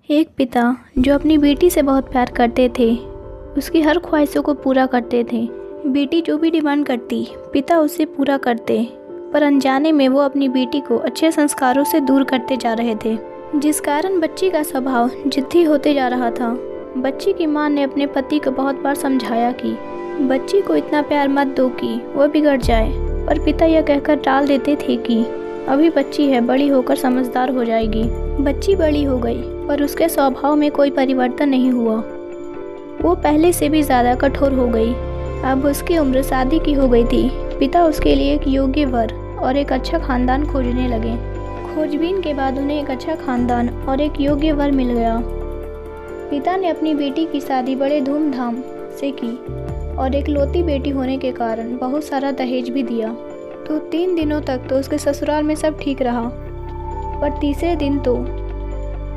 एक पिता जो अपनी बेटी से बहुत प्यार करते थे, उसकी हर ख्वाहिशों को पूरा करते थे। बेटी जो भी डिमांड करती, पिता उसे पूरा करते, पर अनजाने में वो अपनी बेटी को अच्छे संस्कारों से दूर करते जा रहे थे, जिस कारण बच्ची का स्वभाव जिद्दी होते जा रहा था। बच्ची की मां ने अपने पति को बहुत बार समझाया कि बच्ची को इतना प्यार मत दो कि वह बिगड़ जाए, पर पिता यह कहकर टाल देते थे कि अभी बच्ची है, बड़ी होकर समझदार हो जाएगी। बच्ची बड़ी हो गई, पर उसके स्वभाव में कोई परिवर्तन नहीं हुआ। वो पहले से भी ज़्यादा कठोर हो गई। अब उसकी उम्र शादी की हो गई थी। पिता उसके लिए एक योग्य वर और एक अच्छा खानदान खोजने लगे। खोजबीन के बाद उन्हें एक अच्छा खानदान और एक योग्य वर मिल गया। पिता ने अपनी बेटी की शादी बड़े धूमधाम से की और एक लौती बेटी होने के कारण बहुत सारा दहेज भी दिया। तो 3 दिनों तक तो उसके ससुराल में सब ठीक रहा, पर तीसरे दिन तो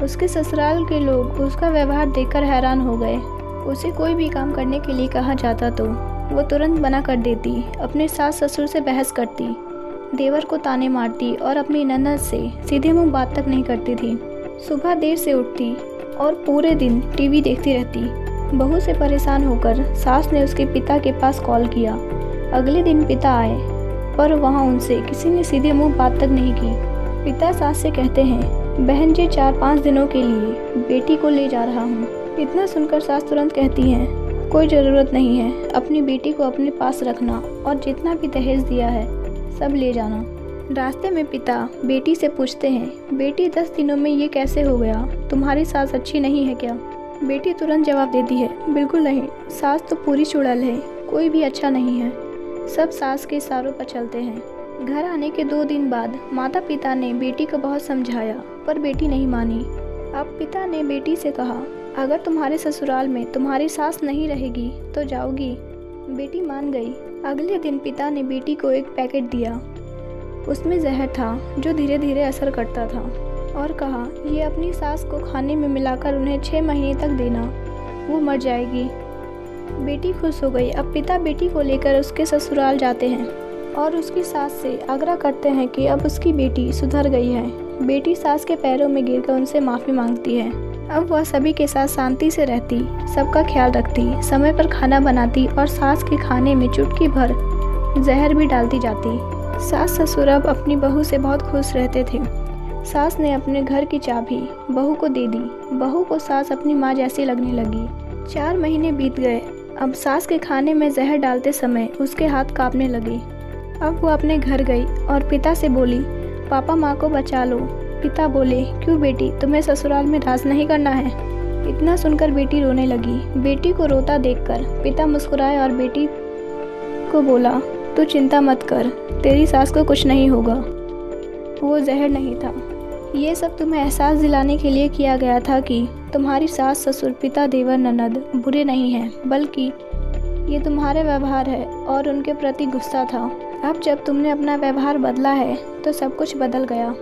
उसके ससुराल के लोग उसका व्यवहार देखकर हैरान हो गए। उसे कोई भी काम करने के लिए कहा जाता तो वो तुरंत मना कर देती, अपने सास ससुर से बहस करती, देवर को ताने मारती और अपनी ननद से सीधे मुंह बात तक नहीं करती थी। सुबह देर से उठती और पूरे दिन टीवी देखती रहती। बहू से परेशान होकर सास ने उसके पिता के पास कॉल किया। अगले दिन पिता आए, पर वहाँ उनसे किसी ने सीधे मुंह बात तक नहीं की। पिता सास से कहते हैं, बहन जी 4-5 दिनों के लिए बेटी को ले जा रहा हूँ। इतना सुनकर सास तुरंत कहती हैं, कोई ज़रूरत नहीं है, अपनी बेटी को अपने पास रखना और जितना भी दहेज दिया है सब ले जाना। रास्ते में पिता बेटी से पूछते हैं, बेटी 10 दिनों में ये कैसे हो गया? तुम्हारी सास अच्छी नहीं है क्या? बेटी तुरंत जवाब देती है, बिल्कुल नहीं, सास तो पूरी चुड़ैल है, कोई भी अच्छा नहीं है। सब सास के इशारों पर चलते हैं। घर आने के 2 दिन बाद माता पिता ने बेटी को बहुत समझाया, पर बेटी नहीं मानी। अब पिता ने बेटी से कहा, अगर तुम्हारे ससुराल में तुम्हारी सास नहीं रहेगी तो जाओगी? बेटी मान गई। अगले दिन पिता ने बेटी को एक पैकेट दिया। उसमें जहर था जो धीरे धीरे असर करता था, और कहा, ये अपनी सास को खाने में मिलाकर उन्हें 6 महीने तक देना, वो मर जाएगी। बेटी खुश हो गई। अब पिता बेटी को लेकर उसके ससुराल जाते हैं और उसकी सास से आग्रह करते हैं कि अब उसकी बेटी सुधर गई है। बेटी सास के पैरों में गिरकर उनसे माफ़ी मांगती है। अब वह सभी के साथ शांति से रहती, सबका ख्याल रखती, समय पर खाना बनाती और सास के खाने में चुटकी भर जहर भी डालती जाती। सास ससुर अब अपनी बहू से बहुत खुश रहते थे। सास ने अपने घर की चाबी बहू को दे दी। बहू को सास अपनी माँ जैसी लगने लगी। 4 महीने बीत गए। अब सास के खाने में जहर डालते समय उसके हाथ कांपने लगे। अब वो अपने घर गई और पिता से बोली, पापा माँ को बचा लो। पिता बोले, क्यों बेटी, तुम्हें ससुराल में राज नहीं करना है? इतना सुनकर बेटी रोने लगी। बेटी को रोता देखकर पिता मुस्कुराए और बेटी को बोला, तू चिंता मत कर, तेरी सास को कुछ नहीं होगा, वो जहर नहीं था। ये सब तुम्हें एहसास दिलाने के लिए किया गया था कि तुम्हारी सास ससुर पिता देवर ननद बुरे नहीं हैं, बल्कि ये तुम्हारे व्यवहार है और उनके प्रति गुस्सा था। अब जब तुमने अपना व्यवहार बदला है तो सब कुछ बदल गया।